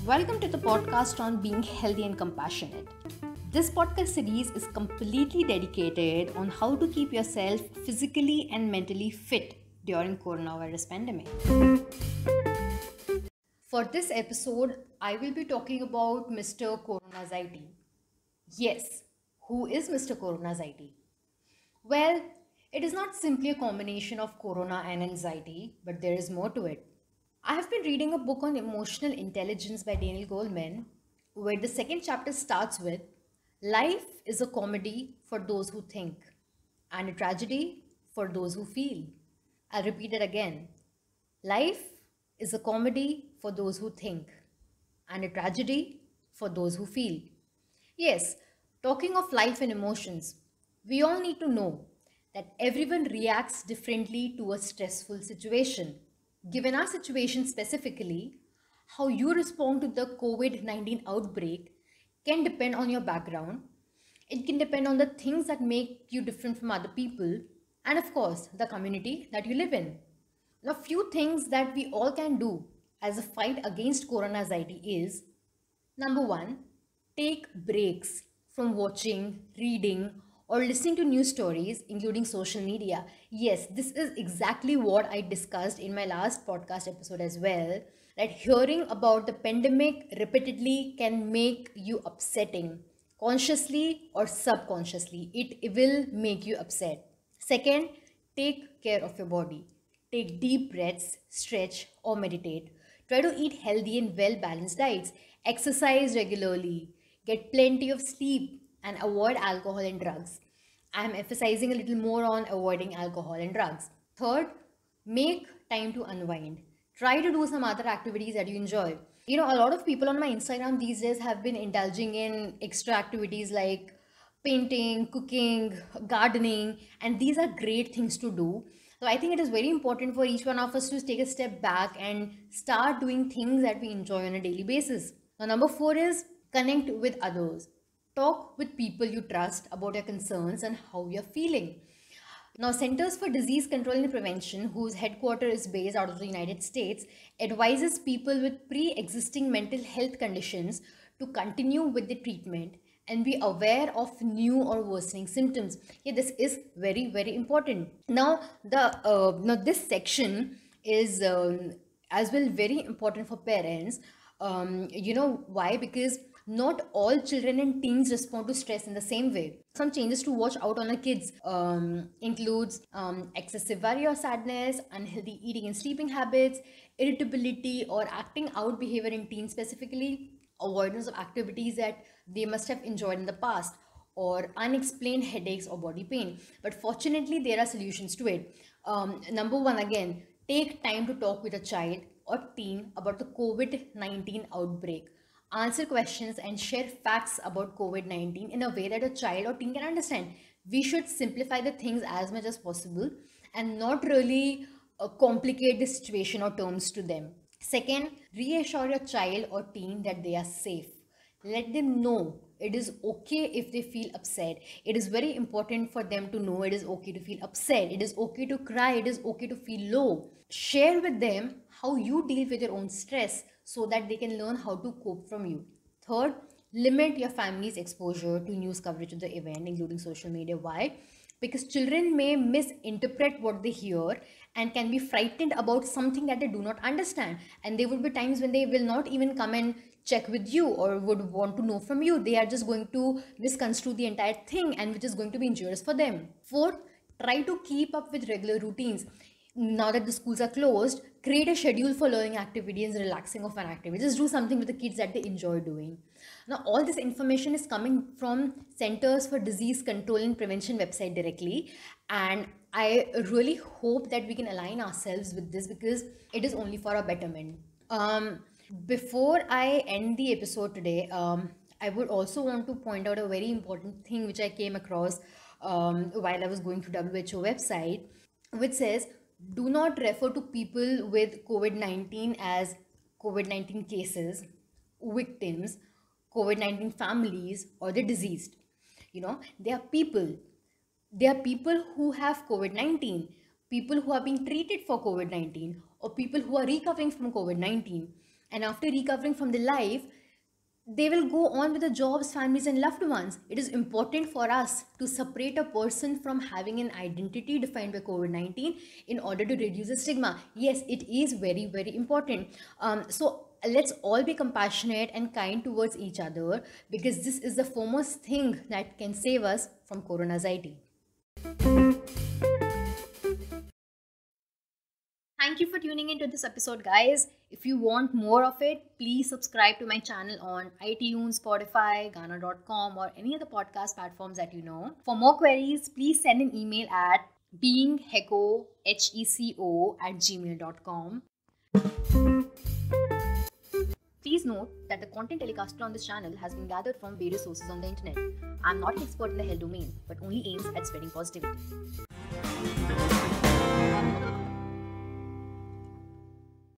Welcome to the podcast on being healthy and compassionate. This podcast series is completely dedicated on how to keep yourself physically and mentally fit during coronavirus pandemic. For this episode, I will be talking about Mr. Coronaziety. Yes, who is Mr. Coronaziety? Well, it is not simply a combination of corona and anxiety, but there is more to it. I have been reading a book on emotional intelligence by Daniel Goleman, where the second chapter starts with life is a comedy for those who think, and a tragedy for those who feel. I'll repeat it again. Life is a comedy for those who think, and a tragedy for those who feel. Yes, talking of life and emotions, we all need to know that everyone reacts differently to a stressful situation. Given our situation specifically, how you respond to the COVID 19 outbreak can depend on your background. It can depend on the things that make you different from other people, and of course, the community that you live in. Now, few things that we all can do as a fight against corona anxiety is number one, take breaks from watching, reading, or listening to news stories, including social media. Yes, this is exactly what I discussed in my last podcast episode as well. That hearing about the pandemic repeatedly can make you upsetting, consciously or subconsciously. It will make you upset. Second, take care of your body. Take deep breaths, stretch, or meditate. Try to eat healthy and well balanced diets. Exercise regularly. Get plenty of sleep and avoid alcohol and drugs. I am emphasizing a little more on avoiding alcohol and drugs. Third, make time to unwind. Try to do some other activities that you enjoy. A lot of people on my Instagram these days have been indulging in extra activities like painting, cooking, gardening, and these are great things to do. So I think it is very important for each one of us to take a step back and start doing things that we enjoy on a daily basis. Now, number four is connect with others. Talk with people you trust about your concerns and how you're feeling. Now, Centers for Disease Control and Prevention, whose headquarters is based out of the United States, advises people with pre-existing mental health conditions to continue with the treatment and be aware of new or worsening symptoms. Yeah, this is very, very important. Now, this section is as well very important for parents. Why? Because not all children and teens respond to stress in the same way. Some changes to watch out on our kids includes excessive worry or sadness, unhealthy eating and sleeping habits, irritability or acting out behavior in teens specifically, avoidance of activities that they must have enjoyed in the past, or unexplained headaches or body pain. But fortunately, there are solutions to it. Number one, again, take time to talk with a child or teen about the COVID-19 outbreak. Answer questions and share facts about COVID-19 in a way that a child or teen can understand. We should simplify the things as much as possible and not really complicate the situation or terms to them. Second, reassure your child or teen that they are safe. Let them know it is okay if they feel upset. It is very important for them to know it is okay to feel upset. It is okay to cry. It is okay to feel low. Share with them how you deal with your own stress so that they can learn how to cope from you. Third, limit your family's exposure to news coverage of the event, including social media. Why? Because children may misinterpret what they hear and can be frightened about something that they do not understand. And there will be times when they will not even come and check with you or would want to know from you. They are just going to misconstrue the entire thing, and which is going to be injurious for them. Fourth, try to keep up with regular routines. Now that the schools are closed, create a schedule for learning activities and relaxing of an activity. Just do something with the kids that they enjoy doing. Now, all this information is coming from Centers for Disease Control and Prevention website directly. And I really hope that we can align ourselves with this because it is only for our betterment. Before I end the episode today, I would also want to point out a very important thing which I came across while I was going through WHO website, which says do not refer to people with COVID-19 as COVID-19 cases, victims, COVID-19 families, or the deceased. They are people. They are people who have COVID-19. people who are being treated for COVID-19 or people who are recovering from COVID-19, and after recovering from the life, they will go on with the jobs, families, and loved ones. It is important for us to separate a person from having an identity defined by COVID-19 in order to reduce the stigma. Yes, it is very, very important. So let's all be compassionate and kind towards each other, because this is the foremost thing that can save us from coronanxiety. Thank you for tuning into this episode, guys. If you want more of it, please subscribe to my channel on iTunes, Spotify, Ghana.com, or any other podcast platforms that you know. For more queries, please send an email at beingheco@gmail.com. Please note that the content telecasted on this channel has been gathered from various sources on the internet. I'm not an expert in the health domain, but only aims at spreading positivity.